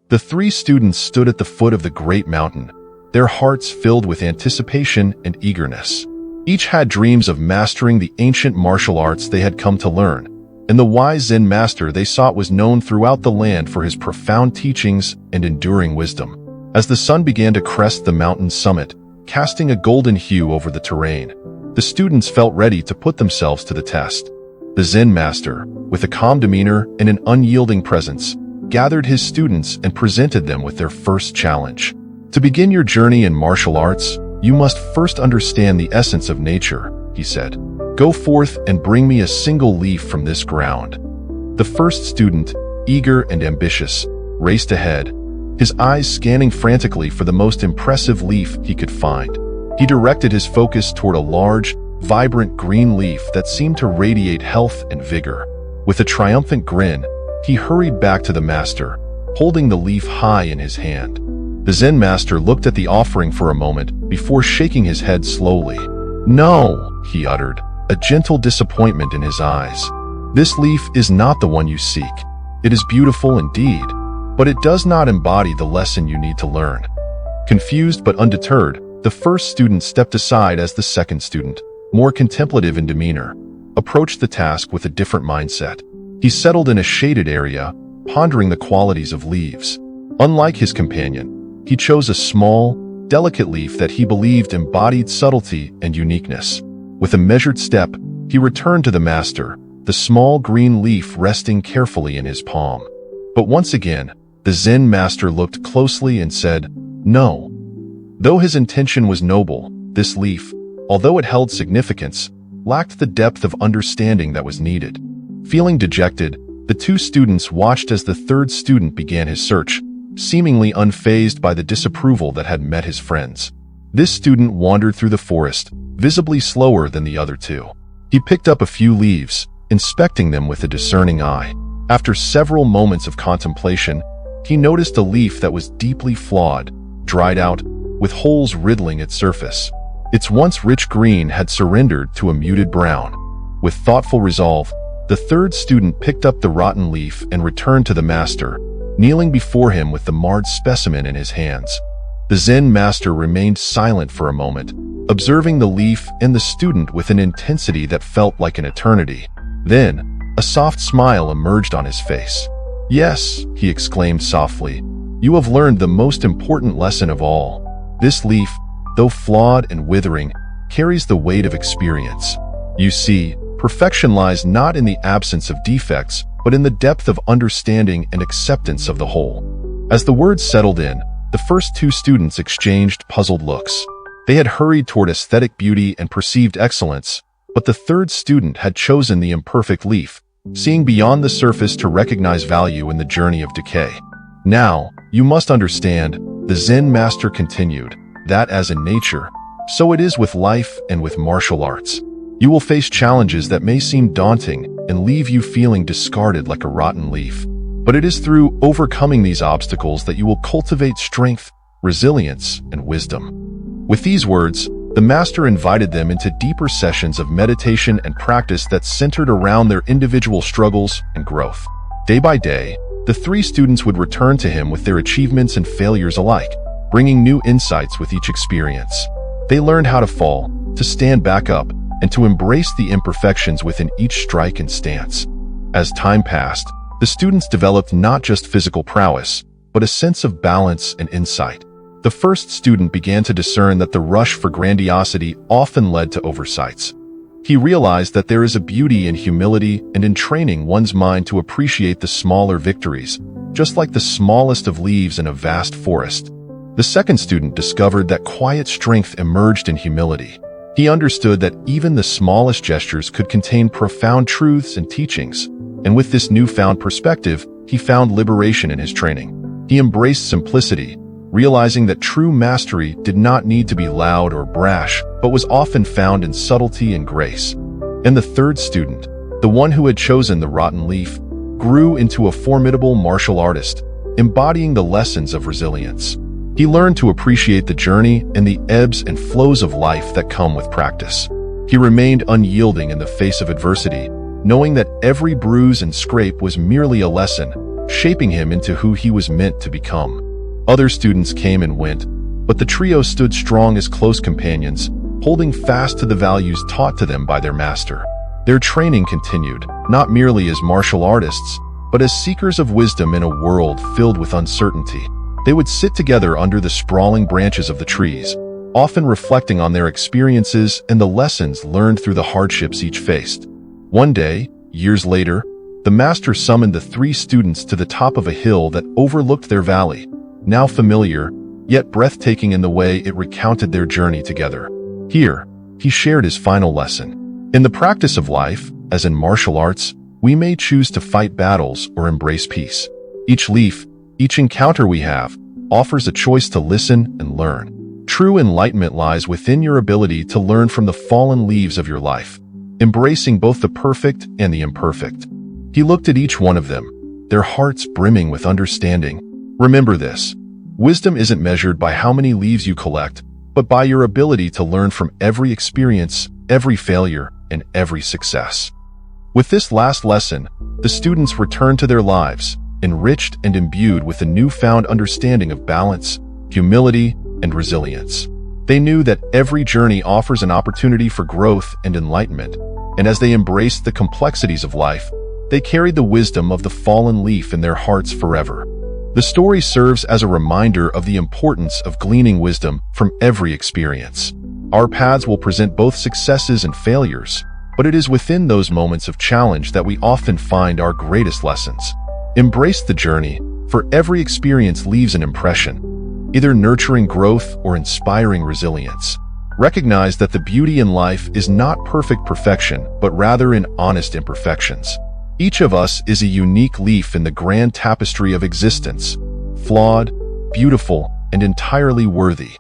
The three students stood at the foot of the great mountain, their hearts filled with anticipation and eagerness. Each had dreams of mastering the ancient martial arts they had come to learn, and the wise Zen master they sought was known throughout the land for his profound teachings and enduring wisdom. As the sun began to crest the mountain's summit, casting a golden hue over the terrain, the students felt ready to put themselves to the test. The Zen master, with a calm demeanor and an unyielding presence, gathered his students and presented them with their first challenge. To begin your journey in martial arts, you must first understand the essence of nature, he said. Go forth and bring me a single leaf from this ground. The first student, eager and ambitious, raced ahead, his eyes scanning frantically for the most impressive leaf he could find. He directed his focus toward a large, vibrant green leaf that seemed to radiate health and vigor. With a triumphant grin, he hurried back to the master, holding the leaf high in his hand. The Zen master looked at the offering for a moment before shaking his head slowly. "No," he uttered, a gentle disappointment in his eyes. "This leaf is not the one you seek. It is beautiful indeed, but it does not embody the lesson you need to learn." Confused but undeterred, the first student stepped aside as the second student, more contemplative in demeanor, approached the task with a different mindset. He settled in a shaded area, pondering the qualities of leaves. Unlike his companion, he chose a small, delicate leaf that he believed embodied subtlety and uniqueness. With a measured step, he returned to the master, the small green leaf resting carefully in his palm. But once again, the Zen master looked closely and said, "No." Though his intention was noble, this leaf, although it held significance, lacked the depth of understanding that was needed. Feeling dejected, the two students watched as the third student began his search, seemingly unfazed by the disapproval that had met his friends. This student wandered through the forest, visibly slower than the other two. He picked up a few leaves, inspecting them with a discerning eye. After several moments of contemplation, he noticed a leaf that was deeply flawed, dried out, with holes riddling its surface. Its once rich green had surrendered to a muted brown. With thoughtful resolve, the third student picked up the rotten leaf and returned to the master, kneeling before him with the marred specimen in his hands. The Zen master remained silent for a moment, observing the leaf and the student with an intensity that felt like an eternity. Then, a soft smile emerged on his face. "Yes," he exclaimed softly, "you have learned the most important lesson of all. This leaf, though flawed and withering, carries the weight of experience. You see, perfection lies not in the absence of defects, but in the depth of understanding and acceptance of the whole." As the words settled in, the first two students exchanged puzzled looks. They had hurried toward aesthetic beauty and perceived excellence, but the third student had chosen the imperfect leaf, seeing beyond the surface to recognize value in the journey of decay. "Now, you must understand," the Zen master continued, "that as in nature, so it is with life and with martial arts. You will face challenges that may seem daunting and leave you feeling discarded like a rotten leaf. But it is through overcoming these obstacles that you will cultivate strength, resilience, and wisdom." With these words, the master invited them into deeper sessions of meditation and practice that centered around their individual struggles and growth. Day by day, the three students would return to him with their achievements and failures alike, bringing new insights with each experience. They learned how to fall, to stand back up, and to embrace the imperfections within each strike and stance. As time passed, the students developed not just physical prowess, but a sense of balance and insight. The first student began to discern that the rush for grandiosity often led to oversights. He realized that there is a beauty in humility and in training one's mind to appreciate the smaller victories, just like the smallest of leaves in a vast forest. The second student discovered that quiet strength emerged in humility. He understood that even the smallest gestures could contain profound truths and teachings, and with this newfound perspective, he found liberation in his training. He embraced simplicity, realizing that true mastery did not need to be loud or brash, but was often found in subtlety and grace. And the third student, the one who had chosen the rotten leaf, grew into a formidable martial artist, embodying the lessons of resilience. He learned to appreciate the journey and the ebbs and flows of life that come with practice. He remained unyielding in the face of adversity, knowing that every bruise and scrape was merely a lesson, shaping him into who he was meant to become. Other students came and went, but the trio stood strong as close companions, holding fast to the values taught to them by their master. Their training continued, not merely as martial artists, but as seekers of wisdom in a world filled with uncertainty. They would sit together under the sprawling branches of the trees, often reflecting on their experiences and the lessons learned through the hardships each faced. One day, years later, the master summoned the three students to the top of a hill that overlooked their valley, now familiar, yet breathtaking in the way it recounted their journey together. Here, he shared his final lesson. In the practice of life, as in martial arts, we may choose to fight battles or embrace peace. Each leaf, each encounter we have, offers a choice to listen and learn. True enlightenment lies within your ability to learn from the fallen leaves of your life, embracing both the perfect and the imperfect. He looked at each one of them, their hearts brimming with understanding. Remember this: wisdom isn't measured by how many leaves you collect, but by your ability to learn from every experience, every failure, and every success. With this last lesson, the students returned to their lives, enriched and imbued with a newfound understanding of balance, humility, and resilience. They knew that every journey offers an opportunity for growth and enlightenment, and as they embraced the complexities of life, they carried the wisdom of the fallen leaf in their hearts forever. The story serves as a reminder of the importance of gleaning wisdom from every experience. Our paths will present both successes and failures, but it is within those moments of challenge that we often find our greatest lessons. Embrace the journey, for every experience leaves an impression, either nurturing growth or inspiring resilience. Recognize that the beauty in life is not perfect perfection, but rather in honest imperfections. Each of us is a unique leaf in the grand tapestry of existence, flawed, beautiful, and entirely worthy.